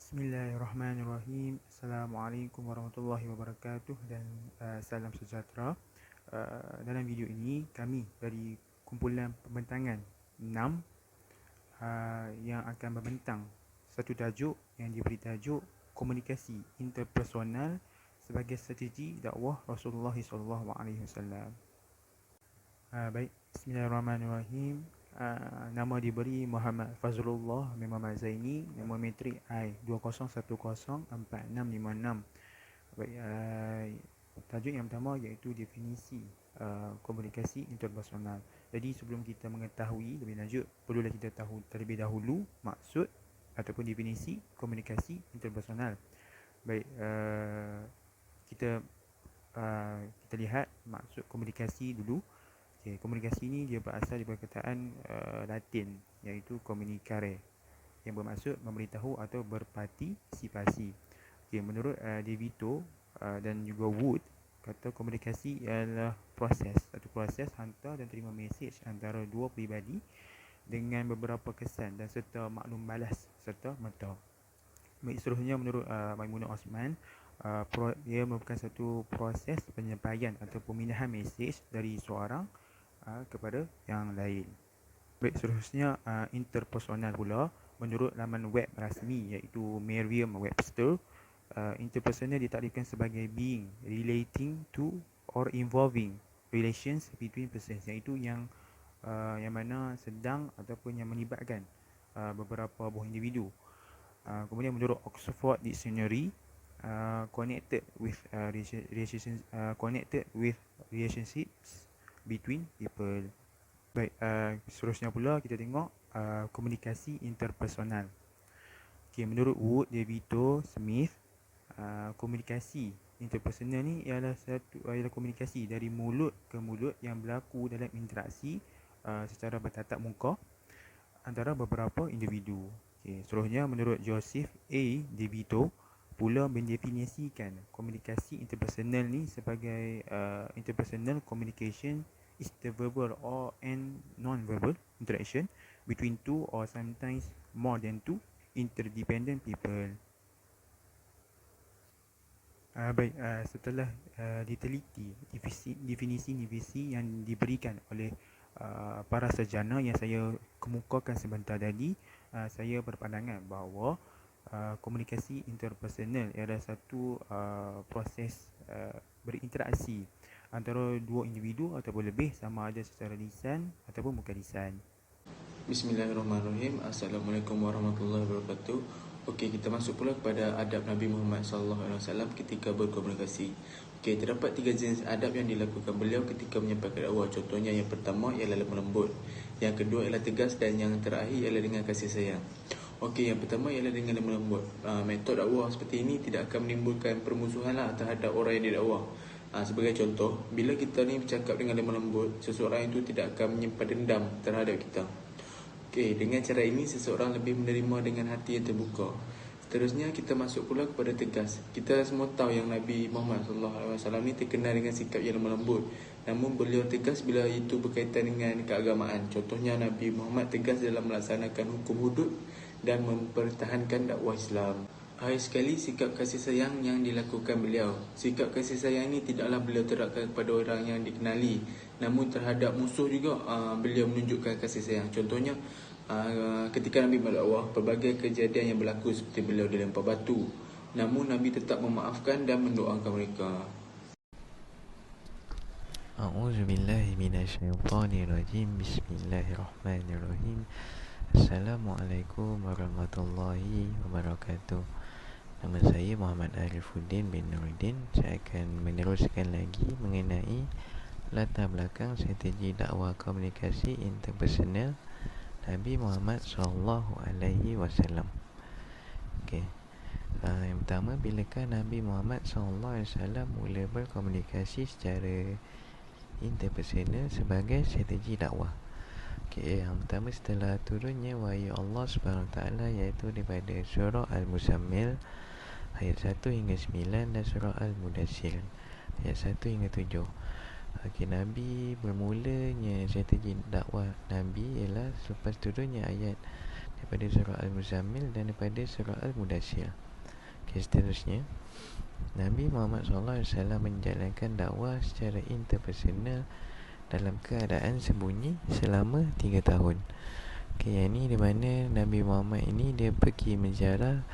Bismillahirrahmanirrahim. Assalamualaikum warahmatullahi wabarakatuh dan salam sejahtera. Dalam video ini kami dari kumpulan pembentangan 6 yang akan membentang satu tajuk yang diberi tajuk komunikasi interpersonal sebagai strategi dakwah Rasulullah SAW. Baik, Bismillahirrahmanirrahim. Nama diberi Muhammad Fazrullah bin Muhammad Zaini, nombor metrik I20104656. Baik, tajuk yang pertama iaitu definisi komunikasi interpersonal. Jadi sebelum kita mengetahui lebih lanjut, perlulah kita tahu terlebih dahulu maksud ataupun definisi komunikasi interpersonal. Baik, kita lihat maksud komunikasi dulu. Okay, komunikasi ini dia berasal daripada perkataan Latin iaitu communicare yang bermaksud memberitahu atau berpartisipasi. Okay, menurut DeVito dan juga Wood, kata komunikasi ialah proses hantar dan terima mesej antara dua peribadi dengan beberapa kesan dan serta maklum balas serta merta. Seterusnya menurut Maimunah Osman, ia merupakan satu proses penyampaian atau pemindahan mesej dari seorang kepada yang lain. Baik, seterusnya interpersonal pula. Menurut laman web rasmi iaitu Merriam-Webster, interpersonal ditakrifkan sebagai being relating to or involving relations between persons, iaitu yang mana sedang ataupun yang melibatkan beberapa buah individu. Kemudian menurut Oxford Dictionary, connected with relationships between people. Baik, seterusnya pula kita tengok komunikasi interpersonal. Okay, menurut Wood, DeVito, Smith, komunikasi interpersonal ni ialah komunikasi dari mulut ke mulut yang berlaku dalam interaksi secara bertatap muka antara beberapa individu. Okay, seterusnya menurut Joseph A. DeVito pula mendefinisikan komunikasi interpersonal ni sebagai interpersonal communication is the verbal or and non-verbal interaction between two or sometimes more than two interdependent people. Baik, setelah diteliti definisi yang diberikan oleh para sarjana yang saya kemukakan sebentar tadi, saya berpandangan bahawa komunikasi interpersonal ialah satu proses berinteraksi antara dua individu ataupun lebih, sama ada secara lisan ataupun bukan lisan. Bismillahirrahmanirrahim. Assalamualaikum warahmatullahi wabarakatuh. Okey, kita masuk pula kepada adab Nabi Muhammad SAW ketika berkomunikasi. Okey, terdapat 3 jenis adab yang dilakukan beliau ketika menyampaikan dakwah. Contohnya, yang pertama ialah lemah lembut, yang kedua ialah tegas, dan yang terakhir ialah dengan kasih sayang. Okey, yang pertama ialah dengan lemah lembut. Metod dakwah seperti ini tidak akan menimbulkan permusuhan terhadap orang yang didakwah. Sebagai contoh, bila kita ni bercakap dengan lemah lembut, seseorang itu tidak akan menyimpan dendam terhadap kita. Okey, dengan cara ini seseorang lebih menerima dengan hati yang terbuka. Seterusnya kita masuk pula kepada tegas. Kita semua tahu yang Nabi Muhammad SAW ni terkenal dengan sikap yang lemah lembut. Namun beliau tegas bila itu berkaitan dengan keagamaan. Contohnya, Nabi Muhammad tegas dalam melaksanakan hukum hudud dan mempertahankan dakwah Islam. Akhir sekali, sikap kasih sayang yang dilakukan beliau. Sikap kasih sayang ini tidaklah beliau terapkan kepada orang yang dikenali, namun terhadap musuh juga beliau menunjukkan kasih sayang. Contohnya, ketika Nabi berdakwah, pelbagai kejadian yang berlaku seperti beliau dilempar batu, namun Nabi tetap memaafkan dan mendoakan mereka. A'udzubillahi minasyaitonirrajim. Bismillahirrahmanirrahim. Assalamualaikum warahmatullahi wabarakatuh. Nama saya Muhammad Arifuddin bin Nuruddin. Saya akan meneruskan lagi mengenai latar belakang strategi dakwah komunikasi interpersonal Nabi Muhammad SAW. Okey. Yang pertama, bilakah Nabi Muhammad SAW mula berkomunikasi secara interpersonal sebagai strategi dakwah? Okey, yang pertama setelah turunnya wahyu Allah SWT, iaitu daripada surah Al-Muzammil ayat 1 hingga 9 dan surah Al-Mudassir ayat 1 hingga 7. Okey, Nabi bermulanya strategi dakwah Nabi ialah selepas turunnya ayat daripada surah Al-Muzammil dan daripada surah Al-Mudassir. Okay, seterusnya, Nabi Muhammad SAW menjalankan dakwah secara interpersonal dalam keadaan sembunyi selama 3 tahun. Okay, yang ni di mana Nabi Muhammad ini dia pergi menziarah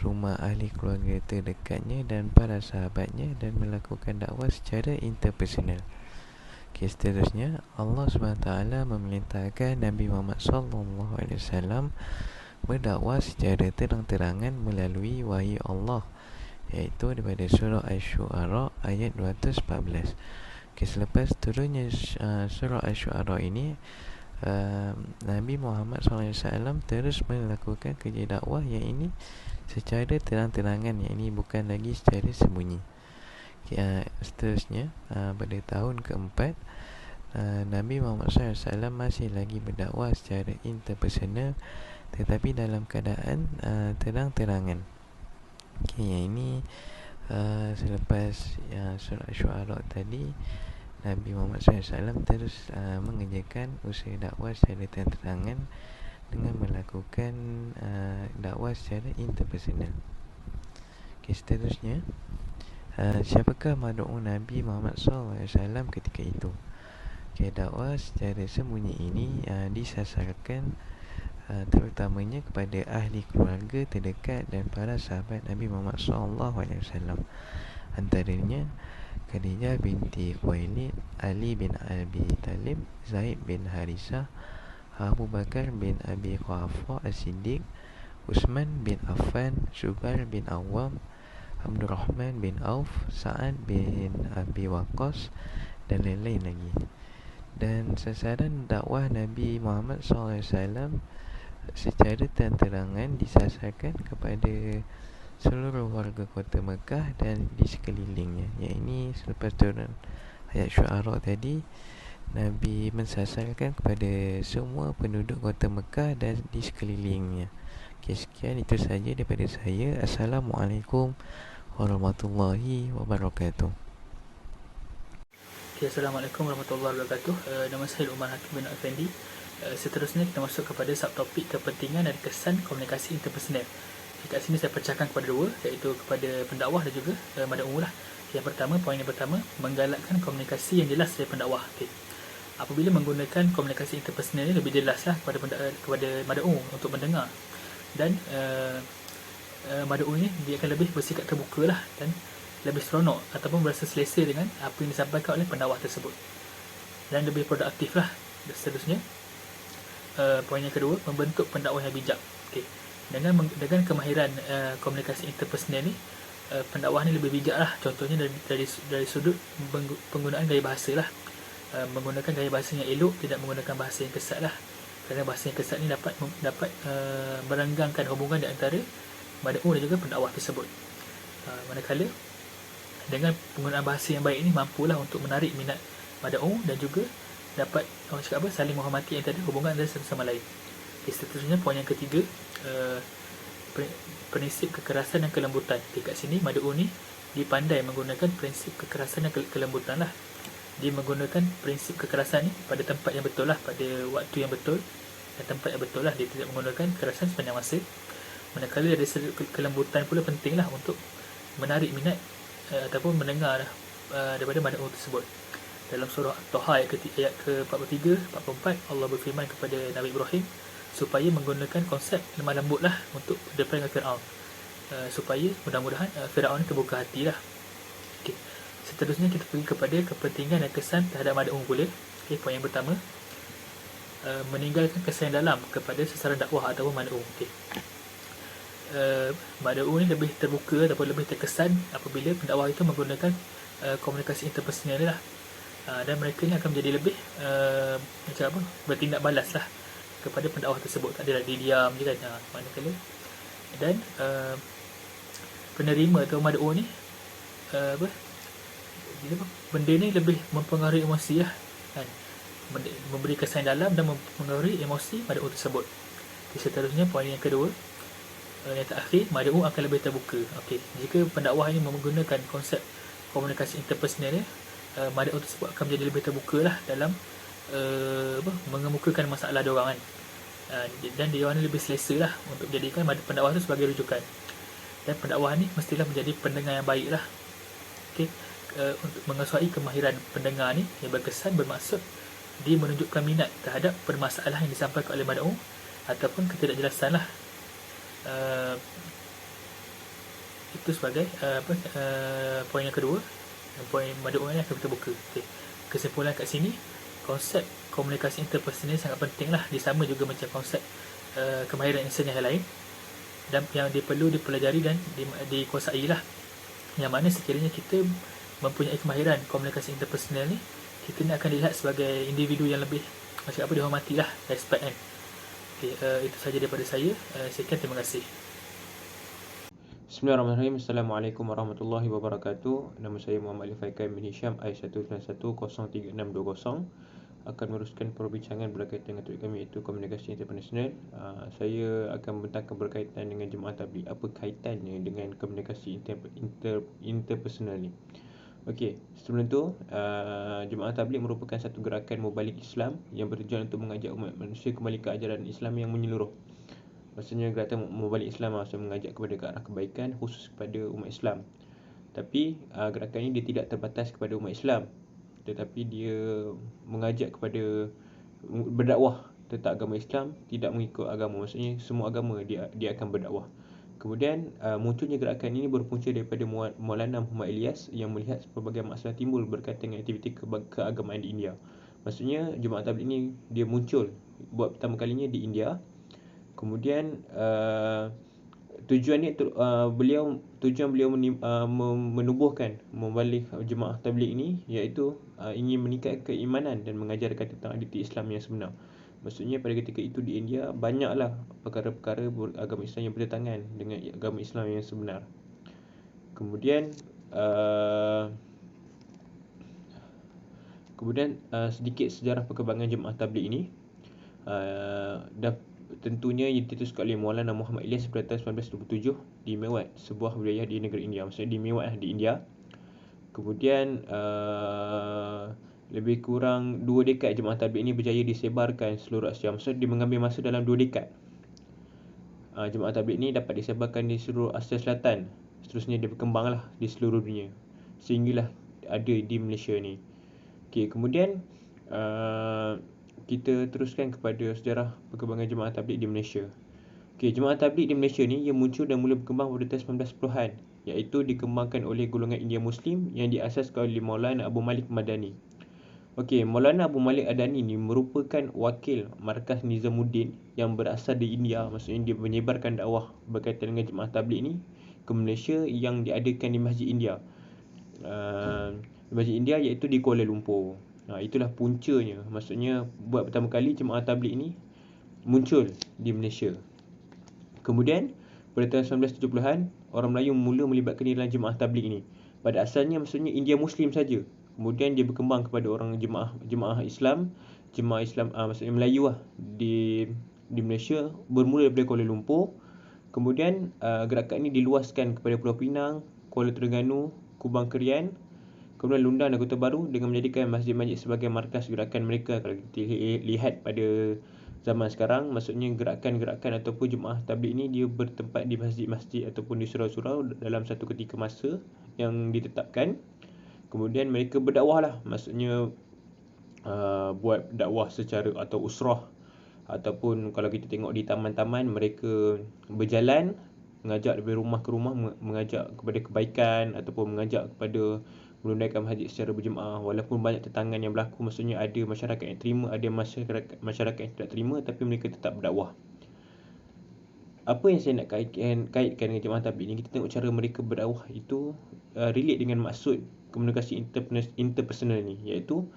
rumah ahli keluarga terdekatnya dan para sahabatnya dan melakukan dakwah secara interpersonal. Okay, seterusnya, Allah SWT memerintahkan Nabi Muhammad SAW berdakwah secara terang-terangan melalui wahyu Allah, iaitu daripada surah Asy-Syu'ara ayat 214. Okay, selepas turunnya surah Asy-Syu'ara ini, Nabi Muhammad SAW terus melakukan kerja dakwah yang ini secara terang-terangan, yang ini bukan lagi secara sembunyi. Okay, seterusnya, pada tahun keempat, Nabi Muhammad SAW masih lagi berdakwah secara interpersonal tetapi dalam keadaan terang-terangan. Okay, yang ini selepas surah Syu'ara tadi, Nabi Muhammad SAW terus mengerjakan usaha dakwah secara terang-terangan dengan melakukan dakwah secara interpersonal. Okay, seterusnya, siapakah mad'u Nabi Muhammad SAW ketika itu? Okay, dakwah secara sembunyi ini disasarkan terutamanya kepada ahli keluarga terdekat dan para sahabat Nabi Muhammad SAW. Antaranya Khadijah binti Khuwailid, Ali bin Abi Talib, Zaid bin Harisah, Abu Bakar bin Abi Quhafa As-Siddiq, Utsman bin Affan, Zubair bin Awam, Abdurrahman bin Auf, Sa'ad bin Abi Waqqas dan lain-lain lagi. Dan sasaran dakwah Nabi Muhammad SAW secara terang-terangan disasarkan kepada seluruh warga kota Mekah dan di sekelilingnya. Yang ini selepas turun ayat Syu'ara tadi, Nabi mensasarkan kepada semua penduduk kota Mekah dan di sekelilingnya. Okay, sekian itu saja daripada saya. Assalamualaikum warahmatullahi wabarakatuh. Okay, Assalamualaikum warahmatullahi wabarakatuh. Nama saya Umar Hakim bin Effendi. Seterusnya kita masuk kepada subtopik kepentingan dan kesan komunikasi interpersonal. Kat sini saya pecahkan kepada dua, iaitu kepada pendakwah dan juga mad'u lah. Yang pertama, poin yang pertama, menggalakkan komunikasi yang jelas dari pendakwah. Okay. Apabila menggunakan komunikasi interpersonal ini, lebih jelas lah kepada mad'u untuk mendengar. Dan mad'u ini dia akan lebih bersikap terbuka lah dan lebih seronok ataupun berasa selesa dengan apa yang disampaikan oleh pendakwah tersebut dan lebih produktif lah. Seterusnya, poin yang kedua, membentuk pendakwah yang bijak. Okay. Dengan kemahiran komunikasi interpersonal ni, pendakwah ni lebih bijak lah. Contohnya dari sudut penggunaan gaya bahasa lah. Menggunakan gaya bahasa yang elok, tidak menggunakan bahasa yang kesat lah. Kerana bahasa yang kesat ni dapat merenggangkan hubungan di antara mad'u dan juga pendakwah tersebut. Manakala dengan penggunaan bahasa yang baik ini mampulah untuk menarik minat mad'u dan juga dapat saling menghormati antara hubungan antara satu sama lain. Okay, seterusnya, poin yang ketiga, prinsip kekerasan dan kelembutan. Okay, kat sini mad'u ni dipandai menggunakan prinsip kekerasan dan kelembutan lah. Dia menggunakan prinsip kekerasan ni pada tempat yang betul lah, pada waktu yang betul dan tempat yang betul lah. Dia tidak menggunakan kekerasan sepanjang masa. Manakala dari sudut kelembutan pula penting lah untuk menarik minat ataupun mendengar daripada mad'u tersebut. Dalam surah At-Taha ayat ke-43, 44, Allah berfirman kepada Nabi Ibrahim supaya menggunakan konsep lemah lembut lah untuk berdepan dengan Fir'aun, supaya mudah-mudahan Fir'aun terbuka hati lah. Okay. Seterusnya kita pergi kepada kepentingan dan kesan terhadap mad'u pula. Okay, poin yang pertama, meninggalkan kesan dalam kepada sasaran dakwah ataupun mad'u. Okay. Mad'u ni lebih terbuka ataupun lebih terkesan apabila pendakwah itu menggunakan komunikasi interpersonal lah. Dan mereka ni akan menjadi lebih bertindak balas lah kepada pendakwah tersebut. Tak adalah dia diam je kan. Manakala dan penerima atau mad'u ni benda ni lebih mempengaruhi emosi lah kan? Memberi kesan dalam dan mempengaruhi emosi mad'u tersebut. Okay, seterusnya, poin yang kedua, yang terakhir, mad'u akan lebih terbuka. Okay. Jika pendakwah ini menggunakan konsep komunikasi interpersonal ni, mad'u tersebut akan menjadi lebih terbuka lah dalam mengemukakan masalah diorang kan. dan dia orang lebih selesa lah untuk menjadikan pendakwah itu sebagai rujukan. Dan pendakwah ni mestilah menjadi pendengar yang baik lah. Okay. Untuk mengesuai kemahiran pendengar ni yang berkesan, bermaksud dia menunjukkan minat terhadap permasalahan yang disampaikan oleh mad'u ataupun ketidakjelasan lah. Itu sebagai poin yang kedua. Poin mad'u ni akan kita buka. Okay. Kesimpulan kat sini, konsep komunikasi interpersonal sangat penting lah. Dia sama juga macam konsep kemahiran insan yang lain, dan yang perlu dipelajari dan dikuasai lah. Yang mana sekiranya kita mempunyai kemahiran komunikasi interpersonal ni, kita ni akan dilihat sebagai individu yang lebih macam apa, dihormati lah, respect kan. Okay, itu saja daripada saya. Sekian, terima kasih. Bismillahirrahmanirrahim. Assalamualaikum warahmatullahi wabarakatuh. Nama saya Muhammad Ali Faiqan bin Hisham, I1910320, akan meneruskan perbincangan berkaitan dengan topik kami, iaitu komunikasi interpersonal. Saya akan membentangkan berkaitan dengan jemaah tabligh. Apa kaitannya dengan komunikasi interpersonal ni? Okey, sebelum tu, jemaah tabligh merupakan satu gerakan mubalik Islam yang bertujuan untuk mengajak umat manusia kembali ke ajaran Islam yang menyeluruh. Maksudnya gerakan mubalik Islam maksudnya mengajak kepada ke arah kebaikan, khusus kepada umat Islam. Tapi gerakan ini dia tidak terbatas kepada umat Islam, tetapi dia mengajak kepada berdakwah tentang agama Islam, tidak mengikut agama. Maksudnya semua agama dia akan berdakwah. Kemudian munculnya gerakan ini berpunca daripada Maulana Muhammad Ilyas yang melihat pelbagai masalah timbul berkaitan dengan aktiviti keagamaan di India. Maksudnya jemaah tabligh ini dia muncul buat pertama kalinya di India. Kemudian tujuan beliau menubuhkan membalik jemaah tabligh ini, iaitu ingin meningkatkan keimanan dan mengajarkan tentang identiti Islam yang sebenar. Maksudnya pada ketika itu di India banyaklah perkara-perkara agama Islam yang bertentangan dengan agama Islam yang sebenar. Kemudian sedikit sejarah perkembangan jemaah tabligh ini. Tentunya ia diteruskan oleh Maulana Muhammad Ilyas pada tahun 1927 di Mewat, sebuah wilayah di negeri India. Maksudnya di Mewat di India. Kemudian lebih kurang 2 dekad jemaah tabligh ini berjaya disebarkan seluruh Asia. Maksudnya dia mengambil masa dalam 2 dekad. Jemaah tabligh ini dapat disebarkan di seluruh Asia Selatan. Seterusnya dia berkembanglah di seluruh dunia, sehinggalah ada di Malaysia ni. Okey, kemudian kita teruskan kepada sejarah perkembangan jemaah tabligh di Malaysia. Okey, jemaah tabligh di Malaysia ni ia muncul dan mula berkembang pada tahun 1910-an, iaitu dikembangkan oleh golongan India Muslim yang diasaskan oleh Maulana Abu Malik Madani. Okey, Maulana Abu Malik Adani ni merupakan wakil markas Nizamuddin yang berasal di India. Maksudnya dia menyebarkan dakwah berkaitan dengan jemaah tabligh ni ke Malaysia yang diadakan di Masjid India. Masjid India iaitu di Kuala Lumpur. Itulah puncanya. Maksudnya buat pertama kali jemaah tabligh ni muncul di Malaysia. Kemudian pada tahun 1970-an, orang Melayu mula melibatkan diri dalam jemaah tabligh ni. Pada asalnya maksudnya India Muslim saja. Kemudian dia berkembang kepada orang jemaah Islam, maksudnya Melayu lah di Malaysia, bermula daripada Kuala Lumpur. Kemudian gerakan ini diluaskan kepada Pulau Pinang, Kuala Terengganu, Kubang Kerian, kemudian Lundan dan Kota Baru, dengan menjadikan masjid-masjid sebagai markas gerakan mereka. Kalau kita lihat pada zaman sekarang, maksudnya gerakan-gerakan ataupun jemaah tabligh ini dia bertempat di masjid-masjid ataupun di surau-surau dalam satu ketika masa yang ditetapkan. Kemudian mereka berdakwah lah, maksudnya buat dakwah secara atau usrah, ataupun kalau kita tengok di taman-taman, mereka berjalan mengajak dari rumah ke rumah, mengajak kepada kebaikan ataupun mengajak kepada menunaikan masjid secara berjemaah. Walaupun banyak tentangan yang berlaku, maksudnya ada masyarakat yang terima, ada masyarakat yang tidak terima, tapi mereka tetap berdakwah. Apa yang saya nak kaitkan dengan jemaah tabligh ni, kita tengok cara mereka berdakwah itu relate dengan maksud komunikasi interpersonal ni, iaitu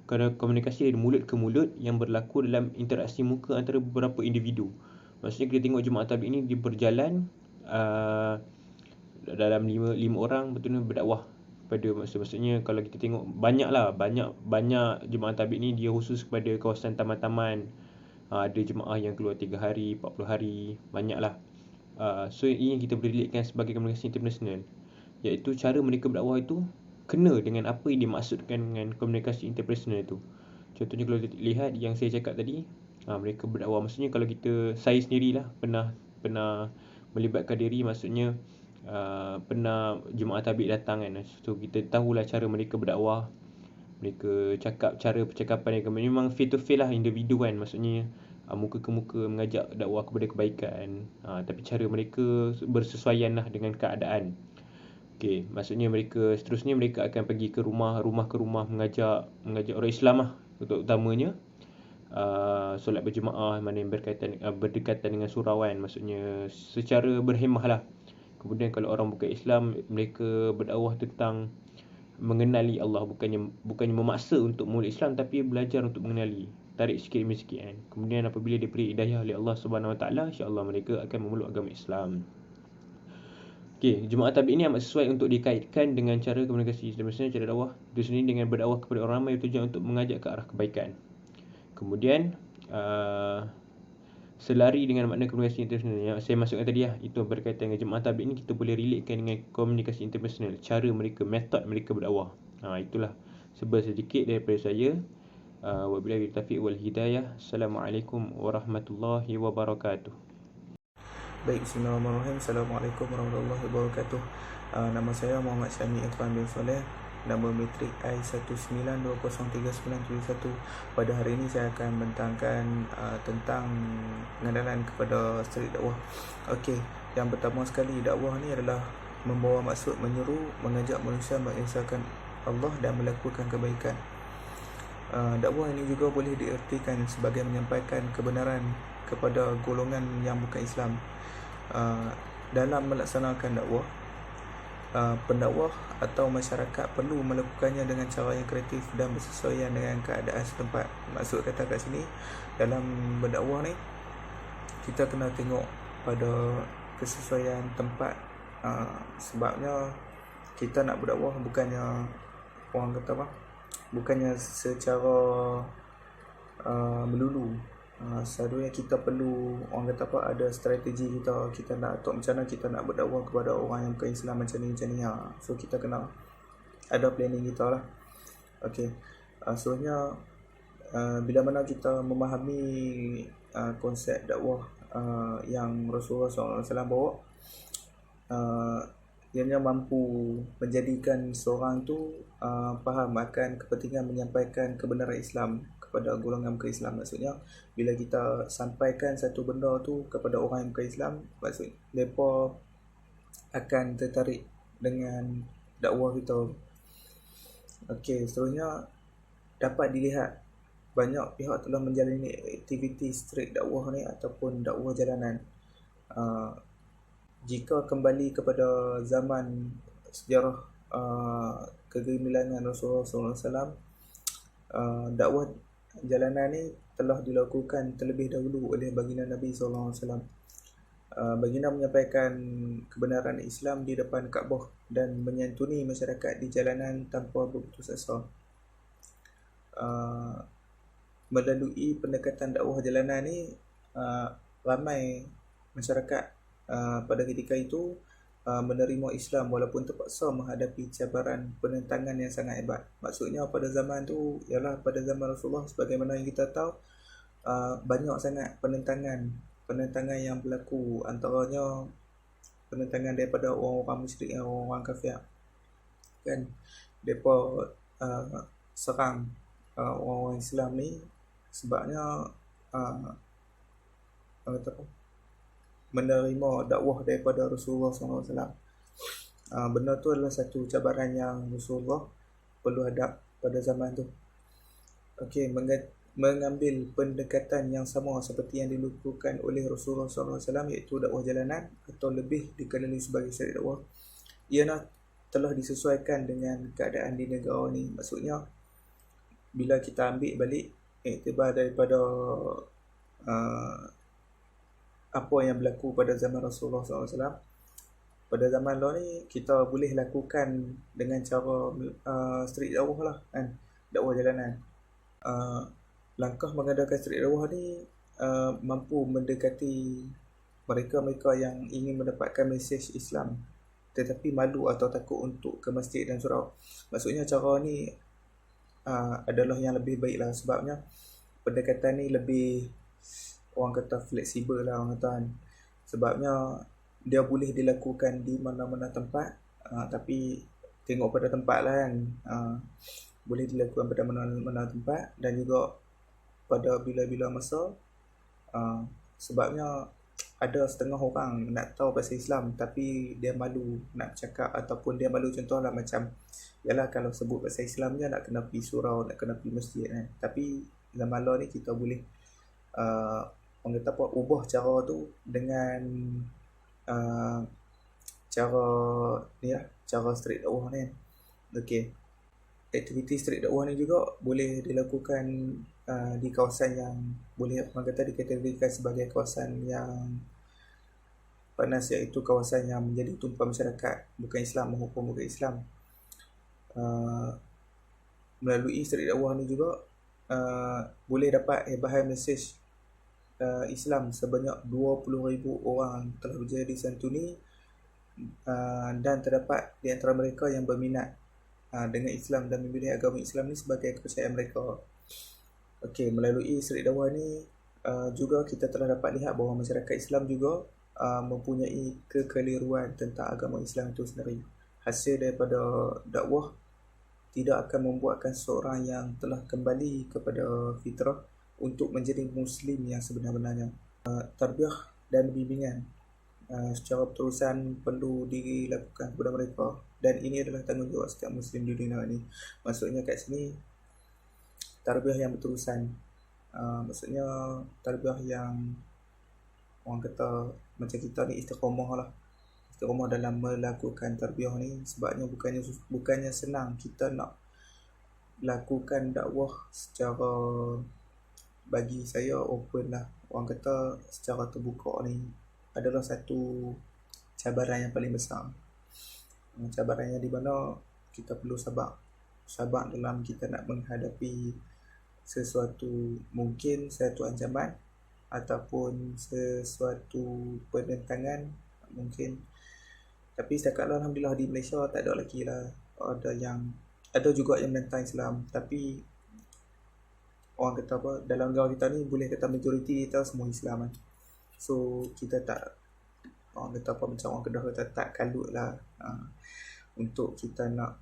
komunikasi dari mulut ke mulut yang berlaku dalam interaksi muka antara beberapa individu. Maksudnya kita tengok jemaah tabligh ni dia berjalan dalam 5 orang betul-betul berdakwah pada maksudnya kalau kita tengok banyak jemaah tabligh ni dia khusus kepada kawasan taman-taman. Ada jemaah yang keluar 3 hari, 40 hari, banyaklah. So ini yang kita boleh relatekan sebagai komunikasi interpersonal, iaitu cara mereka berdakwah itu kena dengan apa yang dimaksudkan dengan komunikasi interpersonal itu. Contohnya kalau kita lihat yang saya cakap tadi, Mereka berdakwah, maksudnya kalau saya sendirilah pernah melibatkan diri, maksudnya pernah jemaah tabligh datang kan, so kita tahulah cara mereka berdakwah. Mereka cakap, cara percakapan mereka memang face to face lah, individu kan, maksudnya muka ke muka mengajak dakwah kepada kebaikan. Tapi cara mereka bersesuaian lah dengan keadaan. Okey, maksudnya seterusnya mereka akan pergi ke rumah ke rumah mengajak orang Islam lah, utamanya solat berjemaah mana yang berdekatan dengan surau kan, maksudnya secara berhemah lah. Kemudian kalau orang bukan Islam, mereka berdakwah tentang mengenali Allah, bukannya memaksa untuk meluk Islam, tapi belajar untuk mengenali, tarik sikit demi sikit kan. Kemudian apabila diberi hidayah oleh Allah Subhanahu Wa Taala, insya-Allah mereka akan memeluk agama Islam. Okey, jemaah tabligh ini amat sesuai untuk dikaitkan dengan cara komunikasi. Sebenarnya cara dakwah itu sendiri dengan berdakwah kepada orang ramai bertujuan untuk mengajak ke arah kebaikan. Kemudian selari dengan makna komunikasi internasional yang saya masukkan tadi lah, itu berkaitan dengan jemaah tabligh ni, kita boleh relatekan dengan komunikasi internasional, cara mereka, metod mereka berdakwah. Itulah sedikit daripada saya. Wabillahi taufiq wal hidayah. Assalamualaikum warahmatullahi wabarakatuh. Baik, bismillahirrahmanirrahim. Assalamualaikum warahmatullahi wabarakatuh. Nama saya Muhammad Syami Irfan bin Soleh. Nama metrik I19203971. Pada hari ini saya akan membentangkan tentang pengenalan kepada street dakwah. Okey, yang pertama sekali, dakwah ni adalah membawa maksud menyeru, mengajak manusia mengesahkan Allah dan melakukan kebaikan. Dakwah ini juga boleh diertikan sebagai menyampaikan kebenaran kepada golongan yang bukan Islam. Dalam melaksanakan dakwah, pendakwah atau masyarakat perlu melakukannya dengan cara yang kreatif dan bersesuaian dengan keadaan setempat. Maksud kata kat sini, dalam berdakwah ni kita kena tengok pada kesesuaian tempat. Sebabnya kita nak berdakwah bukannya orang kata apa, bukannya secara melulu. Selalunya kita perlu, orang kata apa, ada strategi kita nak atau macam mana kita nak berdakwah kepada orang yang bukan Islam macam ni. So kita kena ada planning kita lah. Okey, sebenarnya bila mana kita memahami konsep dakwah yang Rasulullah SAW bawa, ianya mampu menjadikan seorang tu faham akan kepentingan menyampaikan kebenaran Islam kepada golongan bukan Islam. Maksudnya bila kita sampaikan satu benda tu kepada orang yang bukan Islam, maksud mereka akan tertarik dengan dakwah kita. Okey, seterusnya dapat dilihat banyak pihak telah menjalani aktiviti street dakwah ni ataupun dakwah jalanan. Jika kembali kepada zaman sejarah kegemilangan Rasulullah SAW, dakwah jalanan ni telah dilakukan terlebih dahulu oleh baginda Nabi SAW. Baginda menyampaikan kebenaran Islam di depan Kaabah dan menyantuni masyarakat di jalanan tanpa berputus asa. Melalui pendekatan dakwah jalanan ni, ramai masyarakat pada ketika itu menerima Islam walaupun terpaksa menghadapi cabaran penentangan yang sangat hebat. Maksudnya pada zaman tu ialah pada zaman Rasulullah, sebagaimana yang kita tahu, banyak sangat penentangan yang berlaku, antaranya penentangan daripada orang-orang musyrik dan orang-orang kafir kan. Mereka serang orang-orang Islam ni sebabnya menerima dakwah daripada Rasulullah SAW. Benda tu adalah satu cabaran yang Rasulullah perlu hadap pada zaman tu. Okey, mengambil pendekatan yang sama seperti yang dilakukan oleh Rasulullah SAW, iaitu dakwah jalanan atau lebih dikenali sebagai syariat dakwah, ialah telah disesuaikan dengan keadaan di negara ni. Maksudnya bila kita ambil balik iktibar daripada apa yang berlaku pada zaman Rasulullah SAW, pada zaman law ni kita boleh lakukan dengan cara street dakwah lah kan, dakwah jalanan. Langkah mengadakan street dakwah ni mampu mendekati mereka-mereka yang ingin mendapatkan mesej Islam tetapi malu atau takut untuk ke masjid dan surau. Maksudnya cara ni adalah yang lebih baik lah, sebabnya pendekatan ni lebih orang kata fleksibel lah orang kata kan. Sebabnya dia boleh dilakukan di mana-mana tempat, tapi tengok pada tempat lah kan. Boleh dilakukan pada mana-mana tempat dan juga pada bila-bila masa. Sebabnya ada setengah orang nak tahu pasal Islam tapi dia malu nak cakap, ataupun dia malu, contohlah macam yalah kalau sebut pasal Islam je nak kena pergi surau, nak kena pergi masjid kan. Tapi zaman law ni kita boleh orang kata apa, ubah cara tu dengan cara ni lah, cara street dakwah ni kan. Okey, aktiviti street dakwah ni juga boleh dilakukan di kawasan yang boleh orang kata dikategorikan sebagai kawasan yang panas, iaitu kawasan yang menjadi tumpuan masyarakat bukan Islam maupun bukan Islam. Melalui street dakwah ni juga boleh dapat bahan mesej Islam sebanyak 20,000 orang telah berjaya disantuni, dan terdapat di antara mereka yang berminat dengan Islam dan memilih agama Islam ni sebagai kepercayaan mereka. Okey, melalui street dakwah ni juga kita telah dapat lihat bahawa masyarakat Islam juga mempunyai kekeliruan tentang agama Islam itu sendiri. Hasil daripada dakwah tidak akan membuatkan seorang yang telah kembali kepada fitrah untuk menjadi Muslim yang sebenar-benarnya. Tarbiyah dan bimbingan secara berterusan perlu dilakukan kepada mereka, dan ini adalah tanggungjawab setiap Muslim di dunia ini. Maksudnya kat sini tarbiyah yang berterusan, maksudnya tarbiyah yang orang kata macam kita ni istiqamah lah, istiqamah dalam melakukan tarbiyah ni. Sebabnya bukannya senang kita nak lakukan dakwah secara, bagi saya open lah, orang kata secara terbuka ni adalah satu cabaran yang paling besar. Cabarannya di mana kita perlu sabar dalam kita nak menghadapi sesuatu, mungkin satu ancaman ataupun sesuatu penentangan mungkin. Tapi setakat Alhamdulillah di Malaysia tak ada lagi lah, ada juga yang menentang Islam, tapi orang kata apa, dalam negara kita ni boleh kata majoriti kita semua Islam kan. So kita tak, orang kata apa, macam orang Kedah kata, tak kalut lah untuk kita nak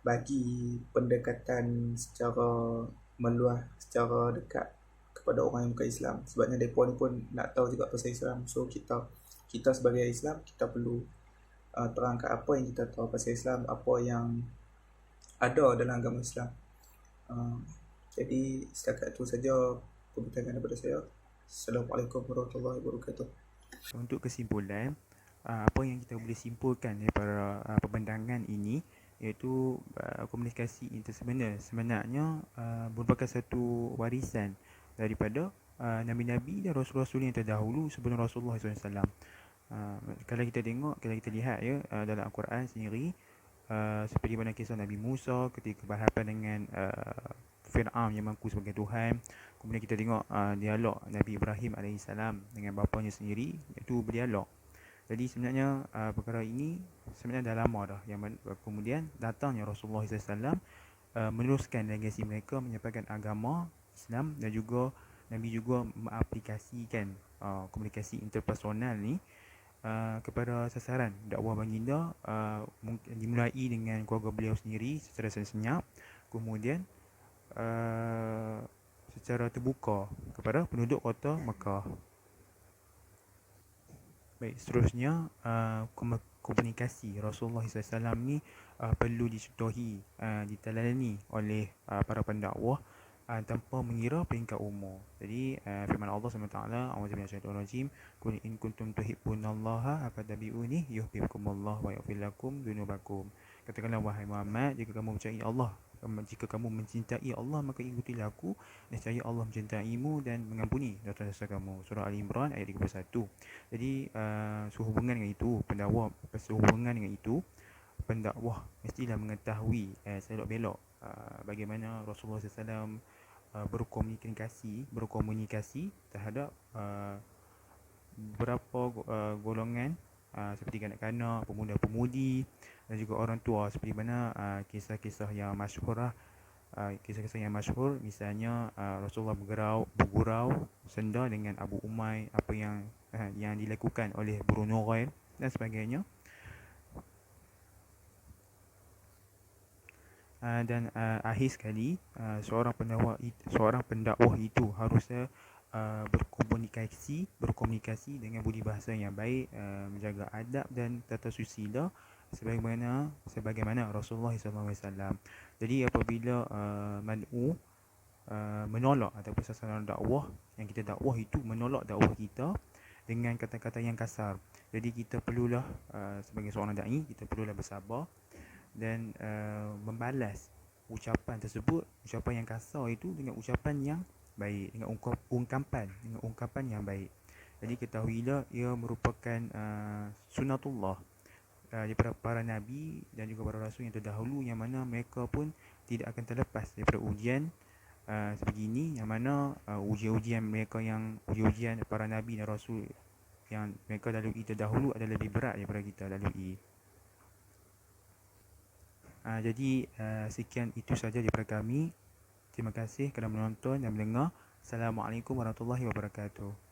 bagi pendekatan secara meluas, secara dekat kepada orang yang bukan Islam. Sebabnya mereka ni pun nak tahu juga pasal Islam. So kita sebagai Islam, kita perlu terangkan apa yang kita tahu pasal Islam, apa yang ada dalam agama Islam. Jadi setakat itu saja pembincangan daripada saya. Assalamualaikum warahmatullahi wabarakatuh. Untuk kesimpulan, apa yang kita boleh simpulkan daripada perbincangan ini iaitu komunikasi intersebenar sebenarnya merupakan satu warisan daripada Nabi-Nabi dan Rasul-Rasul yang terdahulu sebelum Rasulullah SAW. Kalau kita tengok, kalau kita lihat ya, dalam Al-Quran sendiri, seperti mana kisah Nabi Musa ketika berhadapan dengan Fir'aun yang mengaku sebagai Tuhan. Kemudian kita tengok dialog Nabi Ibrahim AS dengan bapanya sendiri, iaitu berdialog. Jadi sebenarnya perkara ini sebenarnya dah lama dah, yang kemudian datangnya Rasulullah SAW meneruskan legasi mereka, menyampaikan agama Islam, dan juga Nabi juga mengaplikasikan komunikasi interpersonal ni kepada sasaran dakwah baginda, dimulai dengan keluarga beliau sendiri secara senyap, kemudian secara terbuka kepada penduduk kota Mekah. Baik, seterusnya komunikasi Rasulullah SAW ni perlu dicontohi, diteladani oleh para pendakwah tanpa mengira peringkat umur. Jadi firman Allah SWT, a'udzubillahi minasyaitonir rajim, qul in kuntum tuhibbunallaha fattabi'uni yuhibbukumullah wa yaghfir lakum dzunubakum. Katakanlah wahai Muhammad, jika kamu mencintai Allah, jika kamu mencintai Allah, maka ikutilah aku, nescaya Allah mencintaimu dan mengampuni dosa-dosa kamu. Surah Al-Imran ayat 31. Jadi sehubungan dengan itu, pendakwah mestilah mengetahui selok belok bagaimana Rasulullah SAW berkomunikasi terhadap beberapa golongan seperti kanak-kanak, pemuda-pemudi dan juga orang tua, seperti mana kisah-kisah yang masyhur Kisah-kisah yang masyhur, misalnya Rasulullah bergurau senda dengan Abu Umay, apa yang dilakukan oleh Burung Nughair dan sebagainya. Dan akhir sekali, seorang pendakwah itu harusnya berkomunikasi dengan budi bahasa yang baik, menjaga adab dan tata susila sebagaimana Rasulullah SAW. Jadi apabila mad'u menolak ataupun sasaran dakwah yang kita dakwah itu menolak dakwah kita dengan kata-kata yang kasar, jadi kita perlulah sebagai seorang dai, kita perlulah bersabar dan membalas ucapan yang kasar itu dengan ucapan yang baik, dengan ungkapan yang baik. Jadi ketahuilah ia merupakan sunnatullah daripada para nabi dan juga para rasul yang terdahulu, yang mana mereka pun tidak akan terlepas daripada ujian sebegini, yang mana ujian para nabi dan rasul yang mereka lalui terdahulu adalah lebih berat daripada kita lalui. Jadi sekian itu saja daripada kami. Terima kasih kerana menonton dan mendengar. Assalamualaikum warahmatullahi wabarakatuh.